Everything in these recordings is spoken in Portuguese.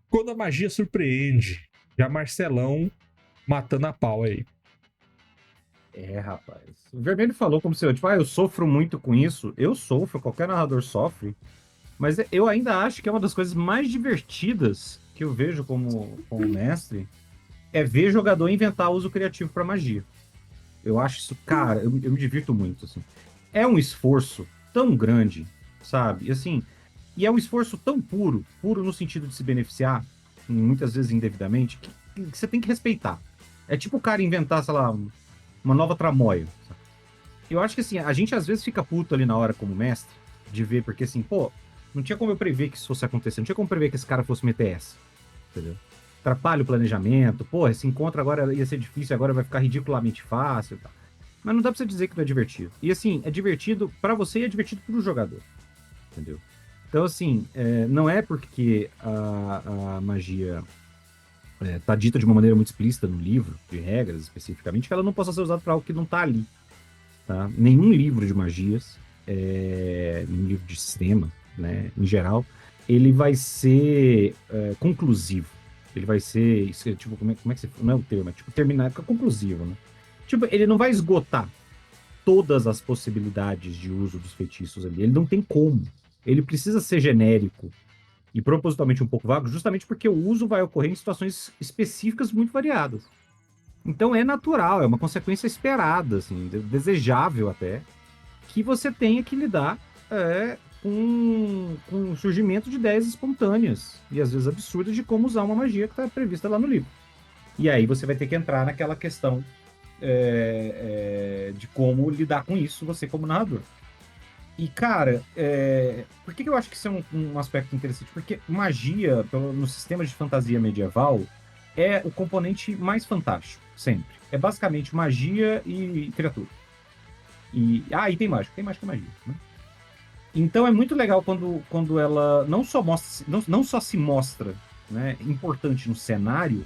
Quando a magia surpreende. Já Marcelão matando a pau aí. Rapaz. O Vermelho falou como se eu, tipo, eu sofro muito com isso. Eu sofro, qualquer narrador sofre. Mas eu ainda acho que é uma das coisas mais divertidas que eu vejo como mestre é ver jogador inventar uso criativo para magia. Eu acho isso, cara, eu me divirto muito, assim. É um esforço tão grande, sabe? E assim, e é um esforço tão puro, puro no sentido de se beneficiar, muitas vezes indevidamente, que você tem que respeitar. É tipo o cara inventar, sei lá, uma nova tramóia. Sabe? Eu acho que assim, a gente às vezes fica puto ali na hora como mestre, de ver, porque assim, pô, não tinha como eu prever que isso fosse acontecer, não tinha como prever que esse cara fosse meter essa, entendeu? Atrapalha o planejamento, pô, esse encontro agora ia ser difícil, agora vai ficar ridiculamente fácil e tal. Mas não dá pra você dizer que não é divertido. E assim, é divertido pra você e é divertido pro jogador, entendeu? Então, assim, não é porque a magia tá dita de uma maneira muito explícita no livro, de regras especificamente, que ela não possa ser usada para algo que não tá ali, tá? Nenhum livro de magias, nenhum livro de sistema, né, em geral, ele vai ser conclusivo. Ele vai ser, tipo, como é que você, não é o termo, é tipo terminar, é conclusivo, né? Tipo, ele não vai esgotar todas as possibilidades de uso dos feitiços ali. Ele não tem como. Ele precisa ser genérico e propositalmente um pouco vago, justamente porque o uso vai ocorrer em situações específicas muito variadas. Então é natural, é uma consequência esperada, assim, desejável até, que você tenha que lidar com o surgimento de ideias espontâneas e às vezes absurdas de como usar uma magia que está prevista lá no livro. E aí você vai ter que entrar naquela questão de como lidar com isso, você como narrador. E, cara, por que eu acho que isso é um aspecto interessante? Porque magia, no sistema de fantasia medieval, é o componente mais fantástico, sempre. É basicamente magia e criatura. E tem mágica e magia, né? Então é muito legal quando ela não só mostra, não só se mostra, né, importante no cenário,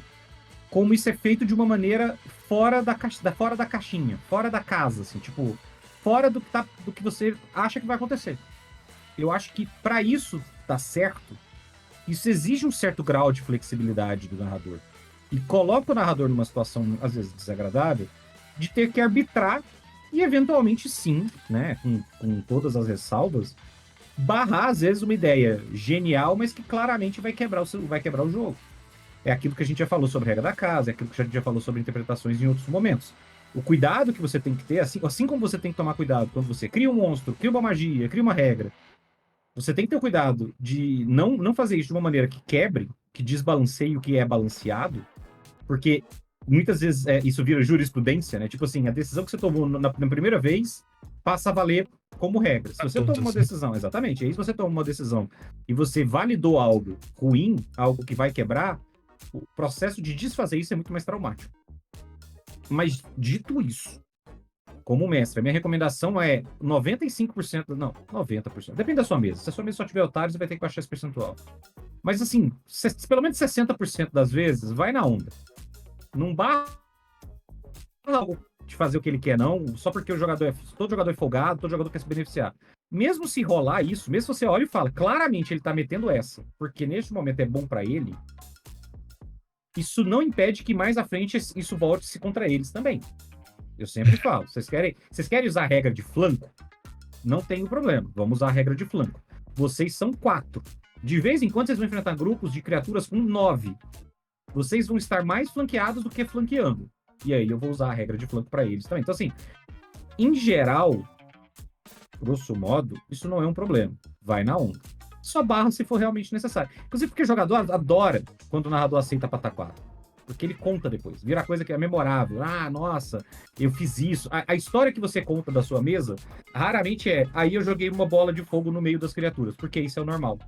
como isso é feito de uma maneira fora da caixinha, fora da casa, assim, tipo, fora do que você acha que vai acontecer. Eu acho que para isso dar certo, isso exige um certo grau de flexibilidade do narrador. E coloca o narrador numa situação, às vezes, desagradável, de ter que arbitrar e, eventualmente, sim, né, com todas as ressalvas, barrar, às vezes, uma ideia genial, mas que claramente vai quebrar o jogo. É aquilo que a gente já falou sobre a regra da casa, é aquilo que a gente já falou sobre interpretações em outros momentos. O cuidado que você tem que ter, assim como você tem que tomar cuidado quando você cria um monstro, cria uma magia, cria uma regra, você tem que ter cuidado de não fazer isso de uma maneira que quebre, que desbalanceie o que é balanceado, porque muitas vezes isso vira jurisprudência, né? Tipo assim, a decisão que você tomou na primeira vez passa a valer como regra. Se Pra você toma uma todas, né? decisão, exatamente, aí se você toma uma decisão e você validou algo ruim, algo que vai quebrar, o processo de desfazer isso é muito mais traumático. Mas dito isso, como mestre, a minha recomendação é 95%, não, 90%. Depende da sua mesa. Se a sua mesa só tiver otários, você vai ter que baixar esse percentual. Mas assim, pelo menos 60% das vezes, vai na onda. Não barra de fazer o que ele quer, não, só porque todo jogador é folgado, todo jogador quer se beneficiar. Mesmo se rolar isso, mesmo se você olha e fala, claramente ele tá metendo essa, porque neste momento é bom para ele, isso não impede que mais à frente isso volte-se contra eles também. Eu sempre falo, vocês querem usar a regra de flanco? Não tem problema, vamos usar a regra de flanco. Vocês são 4. De vez em quando vocês vão enfrentar grupos de criaturas com 9. Vocês vão estar mais flanqueados do que flanqueando. E aí eu vou usar a regra de flanco para eles também. Então, assim, em geral, grosso modo, isso não é um problema. Vai na onda. Só barra se for realmente necessário. Inclusive porque o jogador adora quando o narrador aceita pataquada. Porque ele conta depois. Vira coisa que é memorável. Ah, nossa, eu fiz isso. A história que você conta da sua mesa, raramente aí eu joguei uma bola de fogo no meio das criaturas. Porque isso é o normal.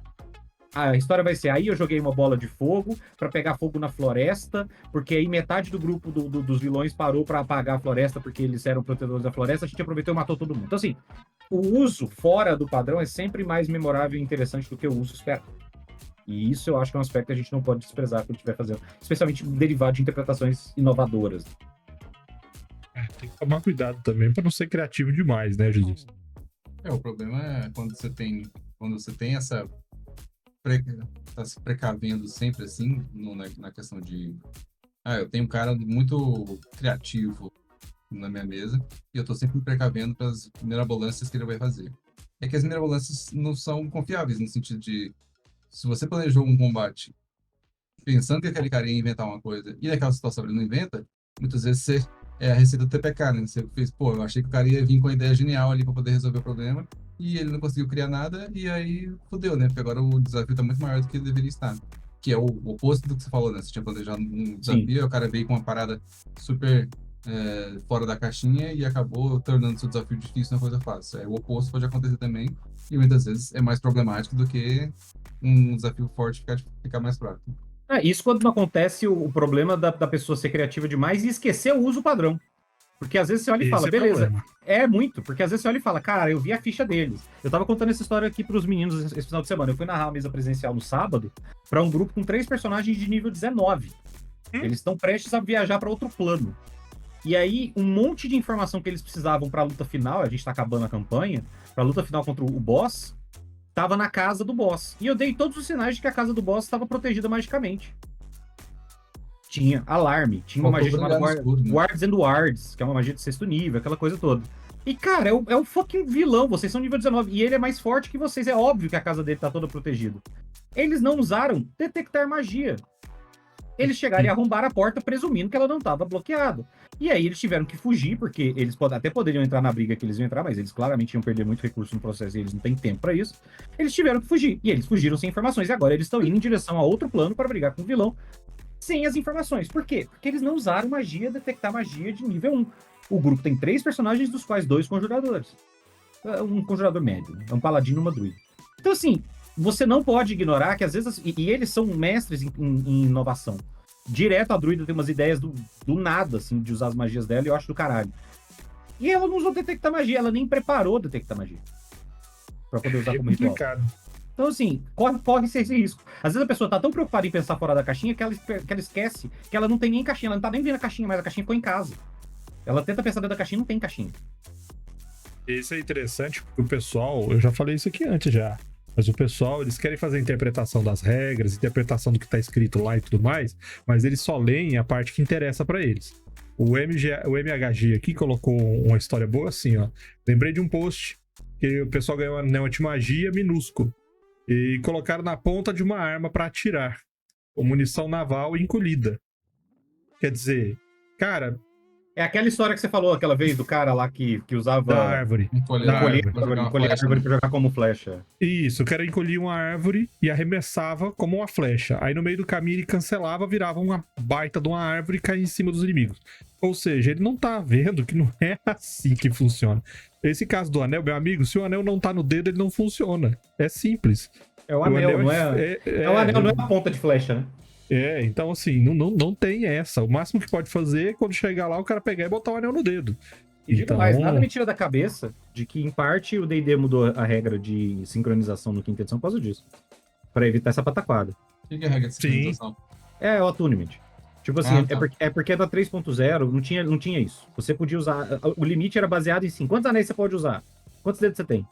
A história vai ser, aí eu joguei uma bola de fogo para pegar fogo na floresta, porque aí metade do grupo dos vilões parou para apagar a floresta, porque eles eram protetores da floresta, a gente aproveitou e matou todo mundo. Então, assim, o uso fora do padrão é sempre mais memorável e interessante do que o uso esperado. E isso eu acho que é um aspecto que a gente não pode desprezar quando estiver fazendo, especialmente derivado de interpretações inovadoras. Tem que tomar cuidado também pra não ser criativo demais, né, Jesus? O problema é quando você tem essa tá se precavendo sempre assim, na questão de... eu tenho um cara muito criativo na minha mesa e eu tô sempre me precavendo para as mirabolâncias que ele vai fazer. É que as mirabolâncias não são confiáveis, no sentido de, se você planejou um combate pensando que aquele cara ia inventar uma coisa e naquela situação ele não inventa, muitas vezes é a receita do TPK, né? Você fez, eu achei que o cara ia vir com uma ideia genial ali para poder resolver o problema e ele não conseguiu criar nada e aí fodeu, né? Porque agora o desafio tá muito maior do que ele deveria estar. Que é o oposto do que você falou, né? Você tinha planejado um desafio, e o cara veio com uma parada super fora da caixinha e acabou tornando seu desafio difícil uma coisa fácil. O oposto pode acontecer também e muitas vezes é mais problemático do que um desafio forte ficar mais fraco. Isso quando não acontece o problema da pessoa ser criativa demais e esquecer o uso padrão. Porque às vezes você olha e fala, beleza, é muito, porque às vezes você olha e fala, cara, eu vi a ficha deles. Eu tava contando essa história aqui pros meninos esse final de semana. Eu fui narrar a mesa presencial no sábado pra um grupo com 3 personagens de nível 19. Eles estão prestes a viajar pra outro plano. E aí, um monte de informação que eles precisavam pra luta final, a gente tá acabando a campanha, pra luta final contra o boss, tava na casa do boss. E eu dei todos os sinais de que a casa do boss estava protegida magicamente. Tinha alarme, tinha uma magia chamada Guards and Wards, que é uma magia de 6º nível, aquela coisa toda. E, cara, é o fucking vilão, vocês são nível 19, e ele é mais forte que vocês, é óbvio que a casa dele tá toda protegida. Eles não usaram detectar magia. Eles chegaram e arrombaram a porta presumindo que ela não estava bloqueada. E aí eles tiveram que fugir, porque eles até poderiam entrar na briga que eles iam entrar, mas eles claramente iam perder muito recurso no processo e eles não têm tempo para isso. Eles tiveram que fugir. E eles fugiram sem informações. E agora eles estão indo em direção a outro plano para brigar com o vilão sem as informações. Por quê? Porque eles não usaram magia, detectar magia de nível 1. O grupo tem 3 personagens, dos quais 2 conjuradores. Um conjurador médio, é um paladino e uma druida. Então, assim, você não pode ignorar que às vezes... E eles são mestres em inovação. Direto a druida tem umas ideias do nada, assim, de usar as magias dela, e eu acho do caralho. E ela não usou detectar magia, ela nem preparou detectar magia. Pra poder usar como ritual. Então, assim, corre esse risco. Às vezes a pessoa tá tão preocupada em pensar fora da caixinha que ela esquece que ela não tem nem caixinha, ela não tá nem vendo a caixinha, mas a caixinha ficou em casa. Ela tenta pensar dentro da caixinha e não tem caixinha. Isso é interessante, porque o pessoal, eu já falei isso aqui antes já, mas o pessoal, eles querem fazer a interpretação das regras, interpretação do que tá escrito lá e tudo mais, mas eles só leem a parte que interessa pra eles. O MHG aqui colocou uma história boa assim, ó. Lembrei de um post que o pessoal ganhou um anel anti-magia minúsculo e colocaram na ponta de uma arma pra atirar, com munição naval encolhida. Quer dizer, cara... É aquela história que você falou aquela vez do cara lá que usava... Da árvore. Encolher a árvore pra jogar como flecha. Isso, o cara encolhia uma árvore e arremessava como uma flecha. Aí no meio do caminho ele cancelava, virava uma baita de uma árvore e caía em cima dos inimigos. Ou seja, ele não tá vendo que não é assim que funciona. Esse caso do anel, meu amigo, se o anel não tá no dedo, ele não funciona. É simples. É o anel, não é... O anel não é a ponta de flecha, né? Então assim, não tem essa. O máximo que pode fazer é quando chegar lá, o cara pegar e botar o anel no dedo. E digo mais, nada me tira da cabeça de que, em parte, o D&D mudou a regra de sincronização no quinta edição por causa disso. Pra evitar essa pataquada. O que é a regra de sincronização? É o attunement. Tipo assim, é porque da 3.0 não tinha isso. Você podia usar... O limite era baseado em, assim, quantos anéis você pode usar? Quantos dedos você tem?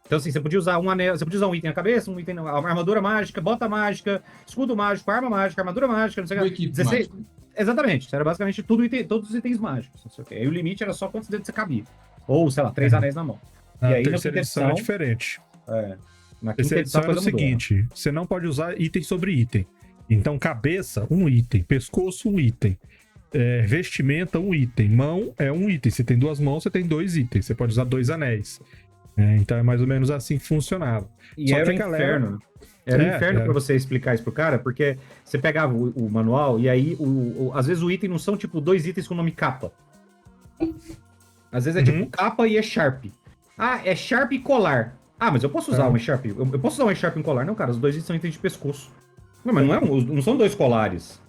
Então, assim, você podia usar um anel, você podia usar um item na cabeça, um item na armadura mágica, bota mágica, escudo mágico, arma mágica, armadura mágica, não sei o que. 16... Exatamente, era basicamente todos os itens mágicos. Não sei o que. Aí o limite era só quantos dedos você cabia. Ou, sei lá, 3 anéis na mão. Na terceira edição é diferente. Na terceira edição era o seguinte, você não pode usar item sobre item. Então, cabeça, um item. Pescoço, um item. Vestimenta, um item. Mão é um item. Você tem 2 mãos, você tem 2 itens. Você pode usar 2 anéis. Então é mais ou menos assim que funcionava. E era um inferno. Era um inferno pra você explicar isso pro cara, porque você pegava o manual e aí, às vezes o item não são tipo 2 itens com o nome capa. Às vezes é tipo capa e Sharp. Ah, é Sharp e colar. Ah, mas eu posso usar um Sharp. Eu posso usar um Sharp e um colar? Não, cara, os 2 itens são itens de pescoço. Não, mas não são 2 colares.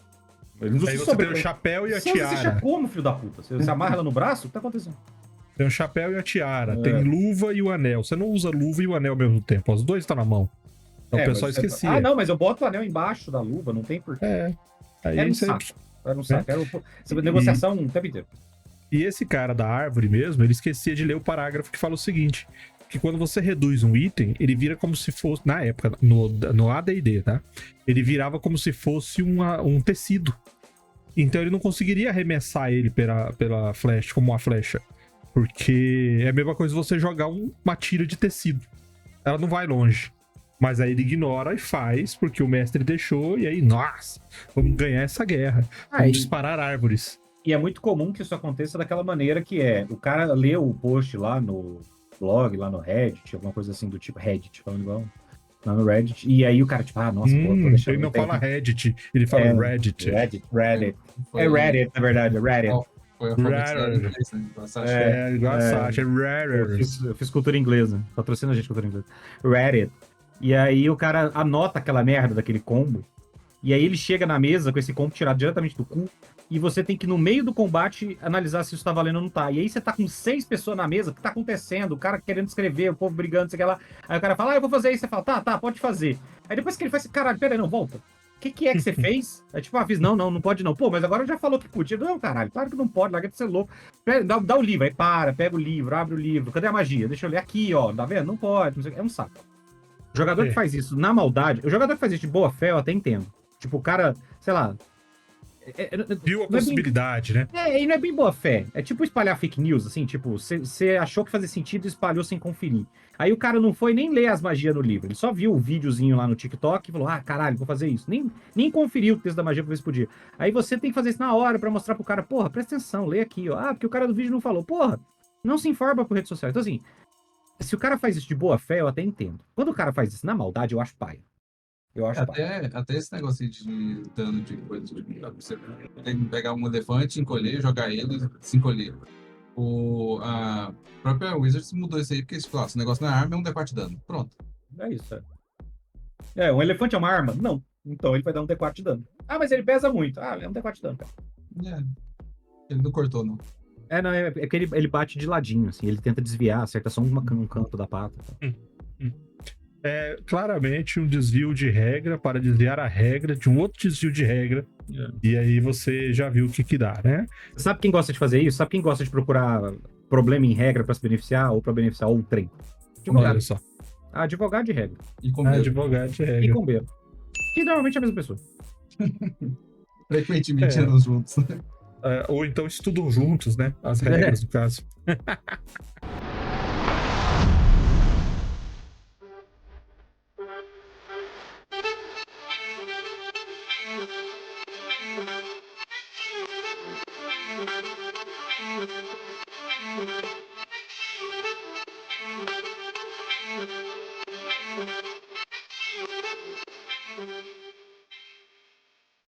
Eles aí você tem o chapéu e a tiara. Você como, filho da puta? Você amarra ela no braço? O que tá acontecendo? Tem o chapéu e a tiara, tem luva e o anel. Você não usa luva e o anel ao mesmo tempo, os 2 estão na mão. Então o pessoal esquecia. Ah, não, mas eu boto o anel embaixo da luva, não tem porquê. Aí era um saco. Era um saco. Era negociação o tempo inteiro. E esse cara da árvore mesmo, ele esquecia de ler o parágrafo que fala o seguinte: que quando você reduz um item, ele vira como se fosse, na época, no AD&D, tá? Ele virava como se fosse um tecido. Então ele não conseguiria arremessar ele pela flecha, como uma flecha. Porque é a mesma coisa você jogar uma tira de tecido. Ela não vai longe. Mas aí ele ignora e faz, porque o mestre deixou, e aí, nossa, vamos ganhar essa guerra. Vamos disparar árvores. E é muito comum que isso aconteça daquela maneira que o cara lê o post lá no blog, lá no Reddit, alguma coisa assim do tipo, Reddit, falando igual, lá no Reddit, e aí o cara, tipo, nossa, pô, tô deixando... Ele não fala Reddit, ele fala Reddit. Reddit. Foi- É Reddit, na verdade, é Reddit. Foi alfabetizado em inglês, né? Então, essa acho que É, igual a Sasha, Eu fiz cultura inglesa, patrocina a gente cultura inglesa. Reddit. E aí o cara anota aquela merda daquele combo, e aí ele chega na mesa com esse combo tirado diretamente do cu, e você tem que, no meio do combate, analisar se isso tá valendo ou não tá. E aí você tá com 6 pessoas na mesa, o que tá acontecendo? O cara querendo escrever, o povo brigando, não sei o que lá. Aí o cara fala, eu vou fazer isso. Você fala, tá, pode fazer. Aí depois que ele faz, caralho, pera aí, não, volta. O que é que você fez? Aí tipo, fiz, não pode não. Pô, mas agora já falou que podia. Não, caralho, claro que não pode, larga de ser louco. Dá o livro, aí pega o livro, abre o livro. Cadê a magia? Deixa eu ler aqui, ó, tá vendo? Não pode, não sei o que. É um saco. O jogador que faz isso na maldade, o jogador que faz isso de boa fé, eu até entendo. Tipo, o cara, sei lá... Viu a possibilidade, né? E não é bem boa fé. É tipo espalhar fake news, assim, tipo, você achou que fazia sentido e espalhou sem conferir. Aí o cara não foi nem ler as magias no livro, ele só viu o videozinho lá no TikTok e falou, caralho, vou fazer isso. Nem conferiu o texto da magia pra ver se podia. Aí você tem que fazer isso na hora pra mostrar pro cara, porra, presta atenção, lê aqui, ó. Porque o cara do vídeo não falou, porra, não se informa por rede social. Então assim, se o cara faz isso de boa fé, eu até entendo. Quando o cara faz isso na maldade, eu acho paia. Eu acho paia. até esse negócio aí de dano de coisa, de você tem que pegar um elefante, encolher, jogar ele, se encolher. A própria Wizards mudou isso aí, porque se esse negócio não é arma, é um D4 de dano. Pronto. É isso, um elefante é uma arma? Não. Então ele vai dar um D4 de dano. Ah, mas ele pesa muito. Ah, é um D4 de dano, cara. Ele não cortou, não. Não, é que ele bate de ladinho, assim, ele tenta desviar, acerta só um canto da pata. É claramente um desvio de regra para desviar a regra de um outro desvio de regra. E aí você já viu o que dá, né? Sabe quem gosta de fazer isso? Sabe quem gosta de procurar problema em regra para se beneficiar ou para beneficiar outrem? Advogado. Olha só. Advogado de regra. E com medo. Advogado de E regra. combeiro. Que normalmente é a mesma pessoa. Frequentemente andam juntos. Ou então estudam juntos, né? As regras, no caso.